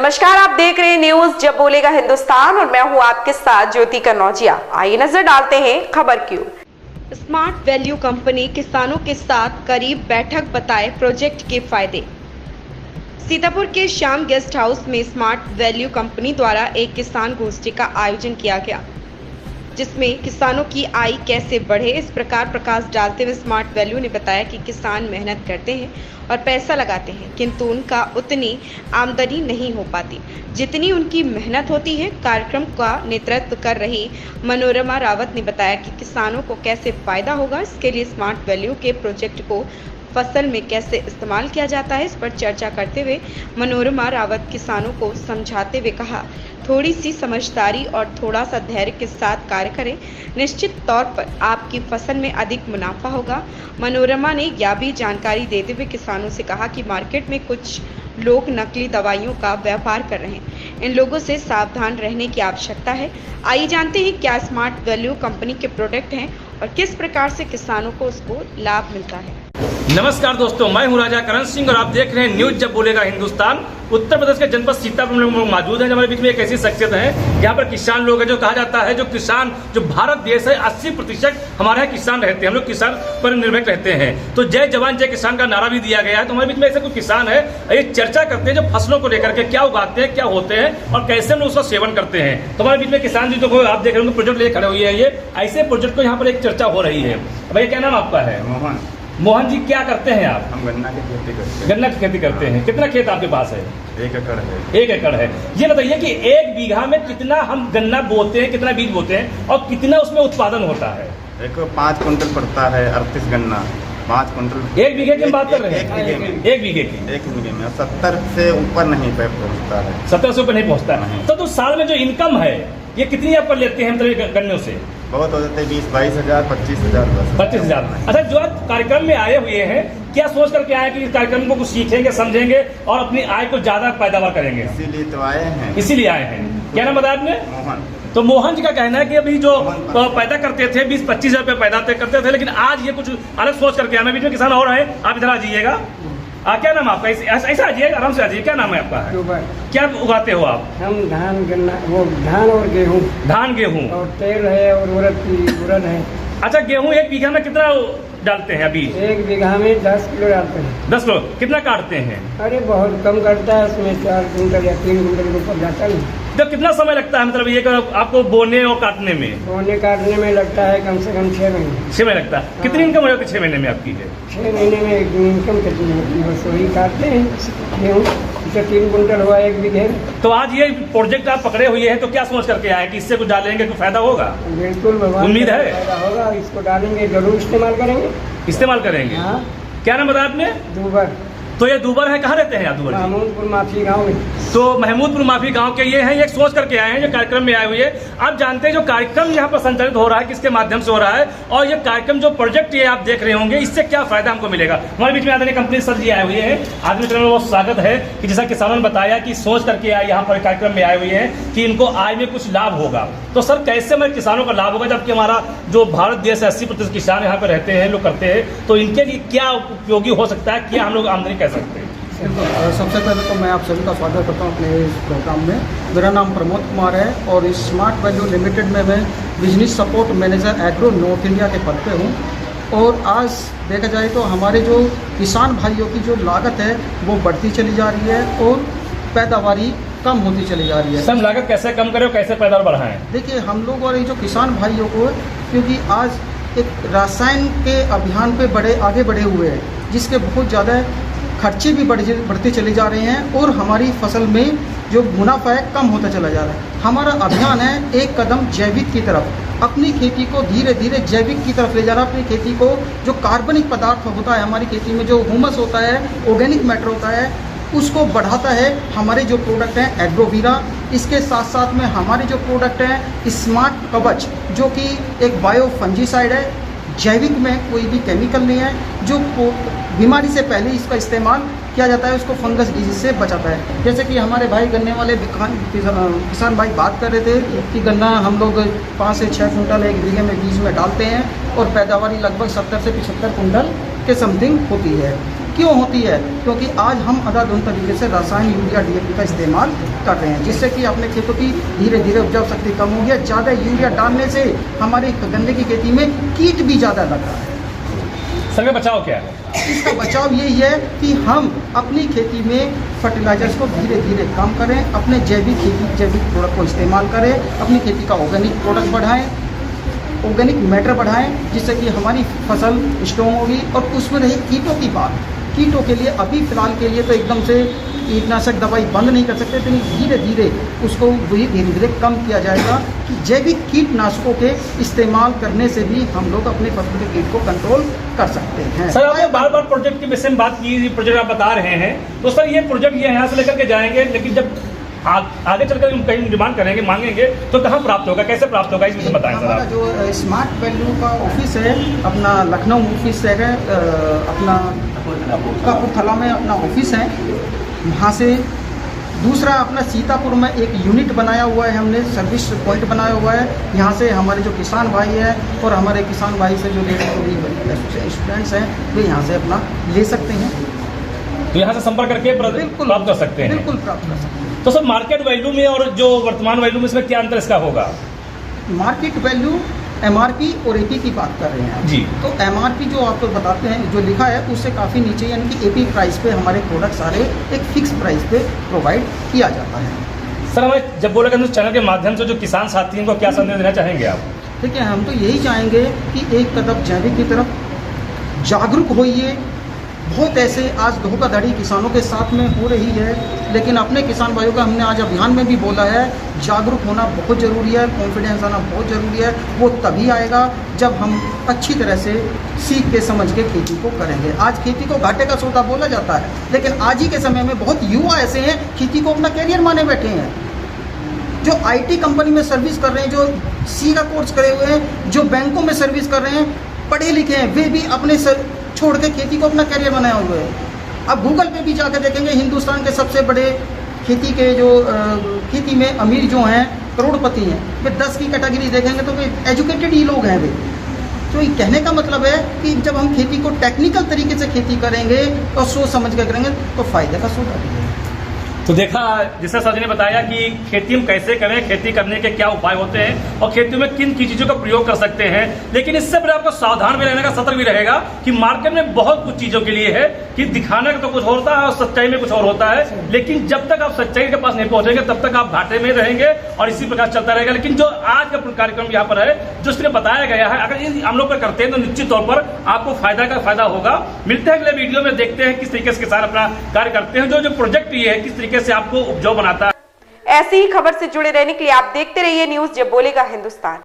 नमस्कार, आप देख रहे हैं न्यूज जब बोलेगा हिंदुस्तान और मैं हूं आपके साथ ज्योति कनौजिया। आइए नजर डालते हैं खबर की ओर। स्मार्ट वैल्यू कंपनी किसानों के साथ करीब बैठक, बताए प्रोजेक्ट के फायदे। सीतापुर के श्याम गेस्ट हाउस में स्मार्ट वैल्यू कंपनी द्वारा एक किसान गोष्ठी का आयोजन किया गया, जिसमें किसानों की आय कैसे बढ़े इस प्रकार प्रकाश डालते हुए स्मार्ट वैल्यू ने बताया कि किसान मेहनत करते हैं और पैसा लगाते हैं, किंतु उनका उतनी आमदनी नहीं हो पाती जितनी उनकी मेहनत होती है। कार्यक्रम का नेतृत्व कर रही मनोरमा रावत ने बताया कि किसानों को कैसे फायदा होगा, इसके लिए स्मार्ट वैल्यू के प्रोजेक्ट को फसल में कैसे इस्तेमाल किया जाता है, इस पर चर्चा करते हुए मनोरमा रावत किसानों को समझाते हुए कहा, थोड़ी सी समझदारी और थोड़ा सा धैर्य के साथ कार्य करें, निश्चित तौर पर आपकी फसल में अधिक मुनाफा होगा। मनोरमा ने यह भी जानकारी देते हुए किसानों से कहा कि मार्केट में कुछ लोग नकली दवाइयों का व्यापार कर रहे हैं, इन लोगों से सावधान रहने की आवश्यकता है। आइए जानते हैं क्या स्मार्ट वैल्यू कंपनी के प्रोडक्ट हैं और किस प्रकार से किसानों को उसको लाभ मिलता है। नमस्कार दोस्तों, मैं हूं राजा करण सिंह और आप देख रहे हैं न्यूज जब बोलेगा हिंदुस्तान। उत्तर प्रदेश के जनपद सीतापुर में लोग मौजूद हैं। हमारे बीच में एक ऐसी शख्सियत है यहाँ पर किसान लोग हैं, जो कहा जाता है जो किसान जो भारत देश है 80% हमारे यहाँ किसान रहते हैं, हम लोग किसान पर निर्भर रहते हैं। तो जय जवान जय किसान का नारा भी दिया गया है। तो हमारे बीच में ऐसे कुछ किसान है, ये चर्चा करते हैं जो फसलों को लेकर के क्या उगाते हैं, क्या होते हैं और कैसे हम लोग उसका सेवन करते हैं। तो हमारे बीच में किसान जी जो आप देख रहे होंगे प्रोजेक्ट लेकर खड़े हुए हैं, ये ऐसे प्रोजेक्ट को यहाँ पर एक चर्चा हो रही है। भैया क्या नाम आपका है? मोहन। मोहन जी, क्या करते हैं आप? हम गन्ना की खेती करते हैं। गन्ना की खेती करते हैं। कितना खेत आपके पास है? 1 एकड़ है। 1 एकड़ है। ये बताइए कि 1 बीघा में कितना हम गन्ना बोते हैं, कितना बीज बोते हैं और कितना उसमें उत्पादन होता है? देखो 5 कुंटल पड़ता है 38 गन्ना, 5 कुंटल 1 बीघे की बात कर रहे हैं? 1 बीघे में 1 बीघे की 1 बीघे में 70 से ऊपर नहीं पहुँचता है। 70 से ऊपर नहीं पहुंचता है। तो साल में जो इनकम है ये कितनी आप कर लेते हैं मतलब गन्नों से? बहुत हो जाते हैं 20-22 हज़ार, 25 हज़ार, 25 हज़ार। अच्छा, जो आप कार्यक्रम में आए हुए हैं, क्या सोच करके आए कि इस कार्यक्रम को कुछ सीखेंगे, समझेंगे और अपनी आय को ज्यादा पैदावार करेंगे? इसीलिए तो आए हैं। इसीलिए आए हैं। क्या नाम बताया आपने? मोहन। तो मोहन जी का कहना है कि अभी जो पैदा करते थे 20-25 हज़ार रुपये पैदा करते थे, लेकिन आज ये कुछ अलग सोच करके आए। बीच में किसान और है, आप इधर आ जाइएगा। क्या नाम आपका? ऐसा आजिए, आराम से आजिए। क्या नाम है आपका? क्या उगाते हो आप? हम धान, गन्ना, वो धान और गेहूँ। धान, गेहूँ और तेल है और उड़द है। अच्छा, गेहूँ 1 बीघा में कितना डालते हैं अभी? 1 बीघा में 10 किलो डालते हैं। 10 किलो। कितना काटते हैं? अरे बहुत कम करता है, उसमें 4 कुंटल या 3 कुंटल के ऊपर जाता नहीं। जब कितना समय लगता है मतलब ये आपको बोने और काटने में? बोने काटने में लगता है कम से कम 6 महीने। 6 महीने लगता है। कितनी इनकम हो जाती है 6 महीने में आपकी है? 6 महीने में इनकम कितनी होती है? बस वही काटते हैं गेहूँ, 3 कुंटल हुआ 1 बीघे। तो आज ये प्रोजेक्ट आप पकड़े हुए हैं, तो क्या सोच करके आए कि इससे कुछ डालेंगे तो फायदा होगा? बिल्कुल, उम्मीद है फायदा होगा। इसको डालेंगे, जरूर इस्तेमाल करेंगे। इस्तेमाल करेंगे। हाँ। क्या नाम बताया आपने? दूबर। तो ये दूबर है, कहाँ रहते हैं आप? दूबर महमूदपुर माफी गाँव में। तो महमूदपुर माफी गांव के ये हैं, एक सोच करके आए हैं जो कार्यक्रम में आए हुए हैं। आप जानते हैं जो कार्यक्रम यहाँ पर संचालित हो रहा है किसके माध्यम से हो रहा है, और ये कार्यक्रम जो प्रोजेक्ट ये आप देख रहे होंगे, इससे क्या फायदा हमको मिलेगा। हमारे बीच में आदरणीय कंपनी सर जी आए हुए हैं। आदमी में बहुत स्वागत है कि जैसा किसानों ने बताया कि सोच करके आए यहाँ पर कार्यक्रम में आए हुए हैं कि इनको आय में कुछ लाभ होगा। तो सर कैसे हमारे किसानों का लाभ होगा, जबकि हमारा जो भारत देश 80% किसान यहाँ पर रहते हैं, लोग करते हैं, तो इनके लिए क्या उपयोगी हो सकता है, क्या हम लोग आमदनी कह सकते हैं? सबसे पहले तो मैं आप सभी का स्वागत करता हूं अपने इस प्रोग्राम में। मेरा नाम प्रमोद कुमार है और इस स्मार्ट वैल्यू लिमिटेड में मैं business support manager agro north India के पद पे हूं। और आज देखा जाए तो हमारे जो किसान भाइयों की जो लागत है वो बढ़ती चली जा रही है और पैदावारी कम होती चली जा रही है। सर, लागत कैसे कम करें और कैसे पैदावार बढ़ाएं? देखिए, हम लोग और ये जो किसान भाइयों को, क्योंकि आज एक रसायन के अभियान पे आगे बढ़े हुए हैं, जिसके बहुत ज़्यादा खर्चे भी बढ़ते चले जा रहे हैं और हमारी फसल में जो मुनाफा है कम होता चला जा रहा है। हमारा अभियान है एक कदम जैविक की तरफ, अपनी खेती को धीरे धीरे जैविक की तरफ ले जाना। अपनी खेती को जो कार्बनिक पदार्थ होता है हमारी खेती में, जो ह्यूमस होता है, ऑर्गेनिक मैटर होता है, उसको बढ़ाता है हमारे जो प्रोडक्ट हैं एग्रोवीरा। इसके साथ साथ में हमारे जो प्रोडक्ट हैं स्मार्ट कवच, जो कि एक बायो फंजीसाइड है, जैविक में कोई भी केमिकल नहीं है, जो बीमारी से पहले इसका इस्तेमाल किया जाता है, उसको फंगस डिजीज से बचाता है। जैसे कि हमारे भाई गन्ने वाले किसान भाई बात कर रहे थे कि गन्ना हम लोग 5 से 6 कुंटल 1 बीघे में बीज में डालते हैं और पैदावारी लगभग 70 से 75 कुंटल के समथिंग होती है। क्यों होती है? क्योंकि आज हम अंधाधुंध तरीके से रासायनिक यूरिया DAP का इस्तेमाल कर रहे हैं, जिससे कि अपने खेतों की धीरे धीरे उपजाऊ शक्ति कम हो गया। ज़्यादा यूरिया डालने से हमारे गन्ने की खेती में कीट भी ज़्यादा लग रहा है। सर का बचाव क्या है? इसका बचाव यही है कि हम अपनी खेती में फर्टिलाइजर्स को धीरे धीरे कम करें, अपने जैविक प्रोडक्ट को इस्तेमाल करें, अपनी खेती का ऑर्गेनिक प्रोडक्ट बढ़ाएं, ऑर्गेनिक मैटर बढ़ाएं, जिससे कि हमारी फसल स्ट्रॉन्ग होगी। और उसमें रही कीटों की बात, कीटों के लिए अभी फ़िलहाल के लिए तो एकदम से कीटनाशक दवाई बंद नहीं कर सकते, लेकिन धीरे धीरे उसको वही धीरे धीरे कम किया जाएगा कि जैविक कीटनाशकों के इस्तेमाल करने से भी हम लोग अपने फसल के कीट को कंट्रोल कर सकते हैं। सर आपने बार बार प्रोजेक्ट के विषय में बात की, प्रोजेक्ट आप बता रहे हैं, तो सर ये प्रोजेक्ट ये यहाँ से लेकर के जाएंगे, लेकिन जब आगे चलकर कहीं डिमांड करेंगे, मांगेंगे, तो कहाँ प्राप्त होगा, कैसे प्राप्त होगा, इस विषय में बताएं सर। हमारा जो स्मार्ट वैल्यू का ऑफिस है, अपना लखनऊ ऑफिस है, अपना कपूरथला में अपना ऑफिस है, वहाँ से दूसरा अपना सीतापुर में एक यूनिट बनाया हुआ है, हमने सर्विस पॉइंट बनाया हुआ है। यहाँ से हमारे जो किसान भाई हैं और हमारे किसान भाई से जो स्टूडेंट्स हैं वे यहाँ से अपना ले सकते हैं, तो यहाँ से संपर्क करके बिल्कुल प्राप्त कर सकते हैं। बिल्कुल प्राप्त कर सकते हैं। तो सर मार्केट वैल्यू में और जो वर्तमान वैल्यू में इसमें क्या अंतर इसका होगा? मार्केट वैल्यू एमआरपी और एपी की बात कर रहे हैं जी। तो एमआरपी जो आपको बताते हैं, जो लिखा है उससे काफ़ी नीचे, यानी कि एपी प्राइस पे हमारे प्रोडक्ट सारे एक फिक्स प्राइस पे प्रोवाइड किया जाता है। सर हमें जब बोलेगा तो चैनल के माध्यम से जो किसान साथी हैं को क्या संदेश देना चाहेंगे आप? देखिए, हम तो यही चाहेंगे कि एक कदम जैविक की तरफ जागरूक होइए। बहुत ऐसे आज धोखाधड़ी किसानों के साथ में हो रही है, लेकिन अपने किसान भाइयों का हमने आज अभियान में भी बोला है, जागरूक होना बहुत ज़रूरी है, कॉन्फिडेंस आना बहुत ज़रूरी है। वो तभी आएगा जब हम अच्छी तरह से सीख के समझ के खेती को करेंगे। आज खेती को घाटे का सौदा बोला जाता है, लेकिन आज ही के समय में बहुत युवा ऐसे हैं खेती को अपना कैरियर माने बैठे हैं, जो आईटी कंपनी में सर्विस कर रहे हैं, जो सी का कोर्स करे हुए हैं, जो बैंकों में सर्विस कर रहे हैं, पढ़े लिखे हैं, वे भी अपने छोड़ के खेती को अपना कैरियर बनाए हुए हैं। अब गूगल पे भी जाकर देखेंगे, हिंदुस्तान के सबसे बड़े खेती के जो खेती में अमीर जो हैं, करोड़पति हैं, वे 10 की कैटेगरी देखेंगे तो वे एजुकेटेड ही लोग हैं। वे तो ये कहने का मतलब है कि जब हम खेती को टेक्निकल तरीके से खेती करेंगे और सोच समझ कर करेंगे तो फायदे का सौदा भी है। तो देखा जिससे सर जी ने बताया कि खेती हम कैसे करें, खेती करने के क्या उपाय होते हैं और खेती में किन की चीज़ों का प्रयोग कर सकते हैं। लेकिन इससे पहले आपको सावधान भी रहने का, सतर्क भी रहेगा कि मार्केट में बहुत कुछ चीज़ों के लिए है कि दिखाने का तो कुछ होता है और सच्चाई में कुछ और होता है। लेकिन जब तक आप सच्चाई के पास नहीं पहुंचेंगे तब तक आप घाटे में रहेंगे और इसी प्रकार चलता रहेगा। लेकिन जो आज का कार्यक्रम यहाँ पर है, जो इसमें बताया गया है, अगर ये हम लोग पर करते हैं तो निश्चित तौर पर आपको फायदा होगा। मिलते हैं अगले वीडियो में, देखते हैं किस तरीके से किसान अपना कार्य करते हैं, जो प्रोजेक्ट ये है किस तरीके से आपको उपजाऊ बनाता है। ऐसी ही खबर से जुड़े रहने के लिए आप देखते रहिए न्यूज़ जब बोलेगा हिंदुस्तान।